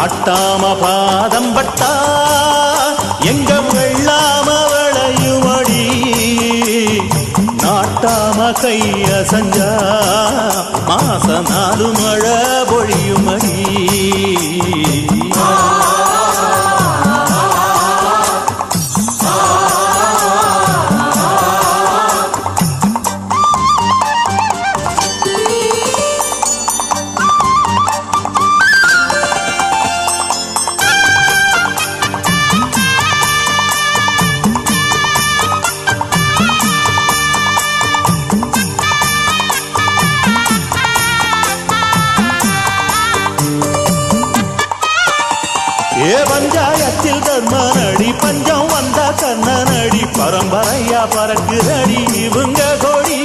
ஆட்டாம பாதம் பட்டா எங்க வெள்ளாம விளையுமடி நாட்டாம கைய சஞ்சா மாச 4 மழை பொழியுமடி ஏ பஞ்சாயத்தில் தர்மனடி பஞ்சம் வந்தா கண்ணனடி பரம்பரையா பறக்குதடி இவங்க கொடி